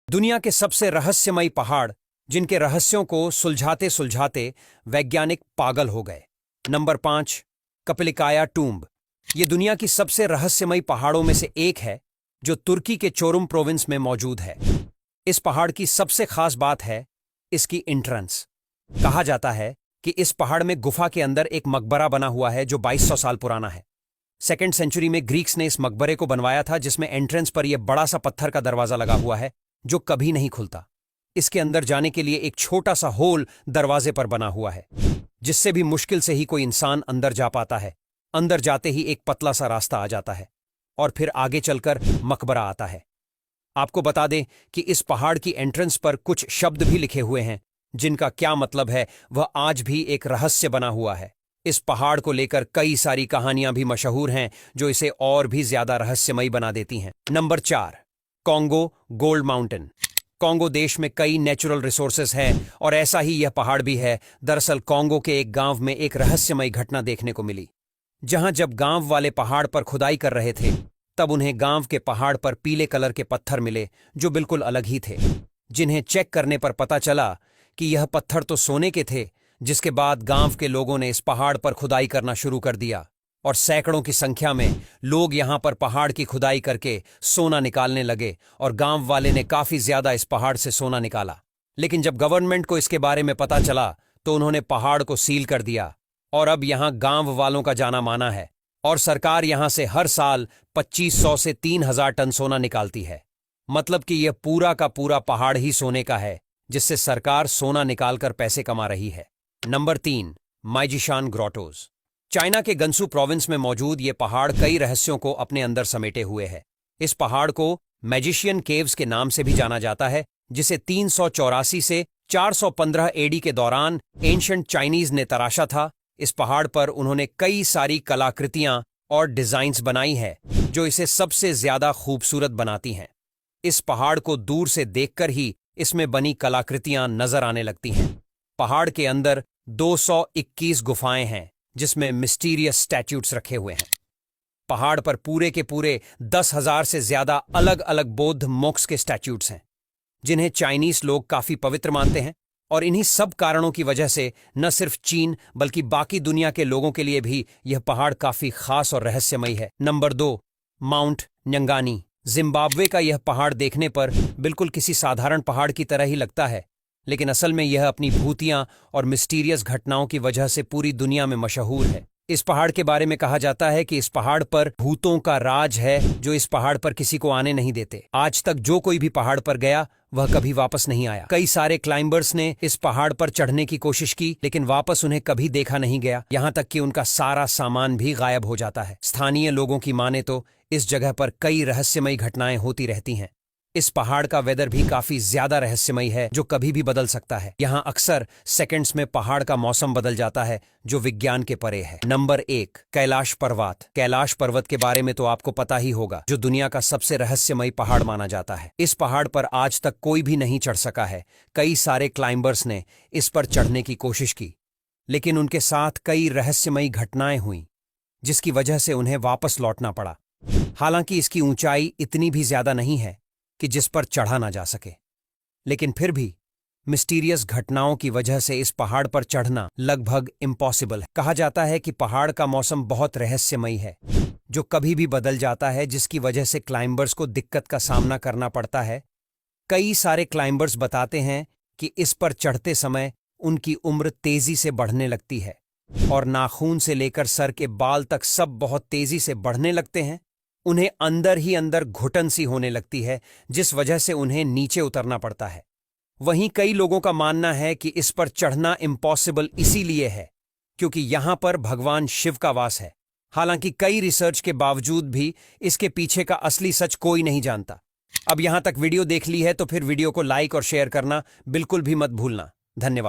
दुनिया के सबसे रहस्यमयी पहाड़ जिनके रहस्यों को सुलझाते सुलझाते वैज्ञानिक पागल हो गए। नंबर 5, कपिलिकाया टूम्ब। ये दुनिया की सबसे रहस्यमयी पहाड़ों में से एक है जो तुर्की के चोरुम प्रोविंस में मौजूद है। इस पहाड़ की सबसे खास बात है इसकी एंट्रेंस। कहा जाता है कि इस पहाड़ में गुफा के अंदर एक मकबरा बना हुआ है जो 2200 साल पुराना है। 2nd सेंचुरी में ग्रीक्स ने इस मकबरे को बनवाया था, जिसमें एंट्रेंस पर यह बड़ा सा पत्थर का दरवाजा लगा हुआ है जो कभी नहीं खुलता। इसके अंदर जाने के लिए एक छोटा सा होल दरवाजे पर बना हुआ है, जिससे भी मुश्किल से ही कोई इंसान अंदर जा पाता है। अंदर जाते ही एक पतला सा रास्ता आ जाता है और फिर आगे चलकर मकबरा आता है। आपको बता दें कि इस पहाड़ की एंट्रेंस पर कुछ शब्द भी लिखे हुए हैं जिनका क्या मतलब है वह आज भी एक रहस्य बना हुआ है। इस पहाड़ को लेकर कई सारी कहानियां भी मशहूर हैं जो इसे और भी ज्यादा रहस्यमयी बना देती हैं। Number 4, Congo gold mountain. Congo देश में कई नेचुरल रिसोर्सेज हैं और ऐसा ही यह पहाड़ भी है। दरअसल कॉन्गो के एक गांव में एक रहस्यमयी घटना देखने को मिली, जहां जब गांव वाले पहाड़ पर खुदाई कर रहे थे तब उन्हें गांव के पहाड़ पर पीले कलर के पत्थर मिले जो बिल्कुल अलग ही थे, जिन्हें चेक करने पर पता चला कि यह पत्थर तो सोने के थे। जिसके बाद गांव के लोगों ने इस पहाड़ पर खुदाई करना शुरू कर दिया और सैकड़ों की संख्या में लोग यहां पर पहाड़ की खुदाई करके सोना निकालने लगे और गांव वाले ने काफी ज्यादा इस पहाड़ से सोना निकाला। लेकिन जब गवर्नमेंट को इसके बारे में पता चला तो उन्होंने पहाड़ को सील कर दिया और अब यहां गांव वालों का जाना माना है और सरकार यहां से हर साल 2500 से 3000 टन सोना निकालती है। मतलब कि यह पूरा का पूरा पहाड़ ही सोने का है, जिससे सरकार सोना निकालकर पैसे कमा रही है। नंबर 3, माइजिशान ग्रोटोज। चाइना के गंसू प्रोविंस में मौजूद ये पहाड़ कई रहस्यों को अपने अंदर समेटे हुए है। इस पहाड़ को मैजिशियन केव्स के नाम से भी जाना जाता है, जिसे 384 से 415 एडी के दौरान एंशिएंट चाइनीज ने तराशा था। इस पहाड़ पर उन्होंने कई सारी कलाकृतियां और डिजाइन्स बनाई है जो इसे सबसे ज्यादा खूबसूरत बनाती हैं। इस पहाड़ को दूर से देखकर ही इसमें बनी कलाकृतियां नजर आने लगती हैं। पहाड़ के अंदर 221 गुफाएं हैं जिसमें मिस्टीरियस स्टैट्यूट्स रखे हुए हैं। पहाड़ पर पूरे के पूरे 10,000 से ज्यादा अलग अलग बौद्ध मोक्ष के स्टैट्यूट्स हैं, जिन्हें चाइनीज लोग काफी पवित्र मानते हैं। और इन्हीं सब कारणों की वजह से न सिर्फ चीन बल्कि बाकी दुनिया के लोगों के लिए भी यह पहाड़ काफी खास और रहस्यमयी है। Number 2, mount न्यंगानी। जिम्बाब्वे का यह पहाड़ देखने पर बिल्कुल किसी साधारण पहाड़ की तरह ही लगता है, लेकिन असल में यह अपनी भूतियां और मिस्टीरियस घटनाओं की वजह से पूरी दुनिया में मशहूर है। इस पहाड़ के बारे में कहा जाता है कि इस पहाड़ पर भूतों का राज है जो इस पहाड़ पर किसी को आने नहीं देते। आज तक जो कोई भी पहाड़ पर गया वह कभी वापस नहीं आया। कई सारे क्लाइंबर्स ने इस पहाड़ पर चढ़ने की कोशिश की, लेकिन वापस उन्हें कभी देखा नहीं गया, यहाँ तक कि उनका सारा सामान भी गायब हो जाता है। स्थानीय लोगों की माने तो इस जगह पर कई रहस्यमयी घटनाएं होती रहती हैं। इस पहाड़ का वेदर भी काफी ज्यादा रहस्यमयी है जो कभी भी बदल सकता है। यहाँ अक्सर सेकंड्स में पहाड़ का मौसम बदल जाता है जो विज्ञान के परे है। नंबर 1, कैलाश पर्वत। कैलाश पर्वत के बारे में तो आपको पता ही होगा, जो दुनिया का सबसे रहस्यमयी पहाड़ माना जाता है। इस पहाड़ पर आज तक कोई भी नहीं चढ़ सका है। कई सारे क्लाइंबर्स ने इस पर चढ़ने की कोशिश की, लेकिन उनके साथ कई रहस्यमयी घटनाएं हुई जिसकी वजह से उन्हें वापस लौटना पड़ा। हालांकि इसकी ऊंचाई इतनी भी ज्यादा नहीं है कि जिस पर चढ़ा ना जा सके, लेकिन फिर भी मिस्टीरियस घटनाओं की वजह से इस पहाड़ पर चढ़ना लगभग इम्पॉसिबल है। कहा जाता है कि पहाड़ का मौसम बहुत रहस्यमयी है जो कभी भी बदल जाता है, जिसकी वजह से क्लाइंबर्स को दिक्कत का सामना करना पड़ता है। कई सारे क्लाइंबर्स बताते हैं कि इस पर चढ़ते समय उनकी उम्र तेजी से बढ़ने लगती है और नाखून से लेकर सर के बाल तक सब बहुत तेजी से बढ़ने लगते हैं। उन्हें अंदर ही अंदर घुटन सी होने लगती है, जिस वजह से उन्हें नीचे उतरना पड़ता है। वहीं कई लोगों का मानना है कि इस पर चढ़ना इम्पॉसिबल इसीलिए है क्योंकि यहां पर भगवान शिव का वास है। हालांकि कई रिसर्च के बावजूद भी इसके पीछे का असली सच कोई नहीं जानता। अब यहां तक वीडियो देख ली है तो फिर वीडियो को लाइक और शेयर करना बिल्कुल भी मत भूलना। धन्यवाद।